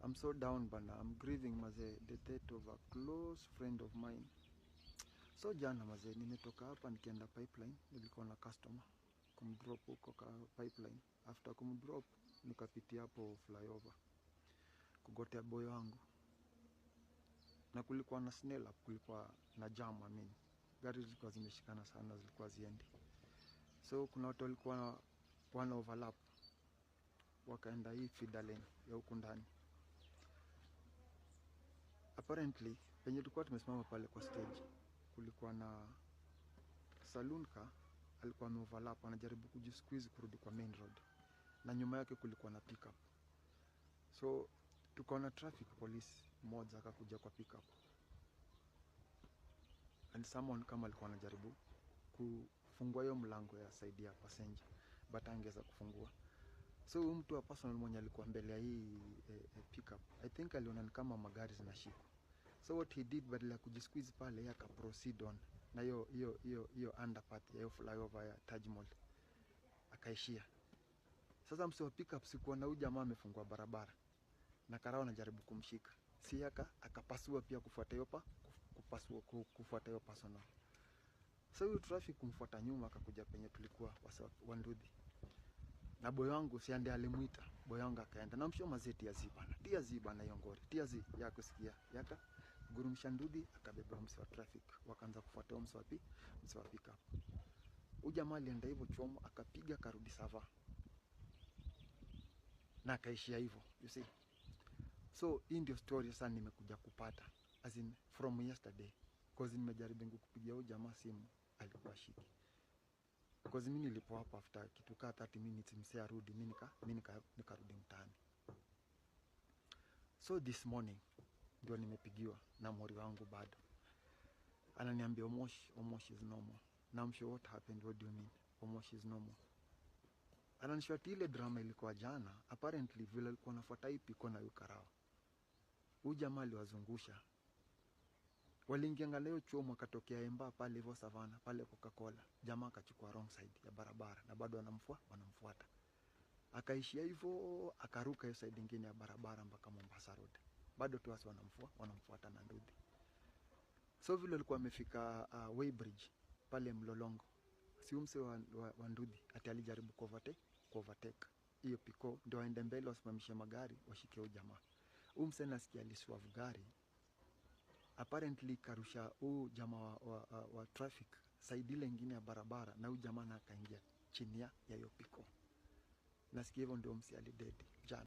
I'm so down bana. I'm grieving maze the death of a close friend of mine. So jana maze nimetoka hapa nikienda Pipeline, nilikuwa na customer kumdrop huko ka Pipeline. After kumdrop nikapitia hapo flyover kugotea boy wangu, na kulikuwa na snail up, kulikuwa na jam. I mean, gari zilikuwa zimeshikana sana, zilikuwa ziendi. So kuna watu walikuwa wana overlap, wakaenda hii feeder lane ya huku ndani. Apparently penye tulikuwa tumesimama pale kwa stage, kulikuwa na saloon car alikuwa ameoverlap, anajaribu kujisqueeze kurudi kwa main road, na nyuma yake kulikuwa na pickup. So tukaona traffic police mmoja akakuja kwa pickup, and someone kama alikuwa anajaribu kufungua hiyo mlango ya side ya passenger, but angeza kufungua. So huyu mtu wa personal mwenye alikuwa mbele ya hii pickup, I think aliona ni kama magari zinashikwa. So what he did, badala ya kujisqueeze pale, yeye akaproceed on na hiyo underpath ya hiyo flyover ya Taj Mall akaishia. Sasa msee wa pickup sikuwa na huyu jamaa amefungua barabara na karao anajaribu kumshika, si akapasua pia kufuata hiyo personal. So huyu traffic kumfuata nyuma, akakuja penye tulikuwa Wandudhi, na boy wangu si ande alimuita boy wangu, akaenda na msho mazeti ya ziba na yongori tiazi ya kusikia yaka gurumsha Ndudhi, akabeba msee wa traffic, wakaanza kufuata msee wa pickup. Jamaa alienda hivyo chomo, akapiga karudi sava na akaishia hivyo, you see. So hii ndio story sasa nimekuja kupata, as in from yesterday, cause nimejaribu kupigia huyu jamaa simu, alikuwa shiki. Cause mimi nilipo hapa after kitu ka 30 minutes msee arudi, mimi nikarudi mtaani. So this morning ndio nimepigiwa na mori wangu bado. Ananiambia Omosh is normal. Na I'm sure what happened, what do you mean? Omosh is normal. Ananishwati ile drama ilikuwa jana, apparently vile alikuwa anafuata hii piko na yukarao. Huyu jamaa aliwazungusha. Waliingia leo chuo, akatokea Emba pale hivyo Savana pale Coca-Cola. Jamaa akachukua wrong side ya barabara na bado wanamfuata. Akaishia hivyo, akaruka hiyo side nyingine ya barabara mpaka Mombasa Road. Bado tu wasi wanamfuata na Ndudhi. So vile alikuwa amefika Weybridge pale Mlolongo, si umse wa Ndudhi ati alijaribu kuovertake hiyo piko ndio aende mbele wasimamishe magari washike huyu jamaa. Umse nasikia aliswerve gari, apparently karusha huyu jamaa wa traffic side ile nyingine ya barabara, na huyu jamaa akaingia chini ya hiyo piko. Nasikia hivyo ndio msi alidedi jana.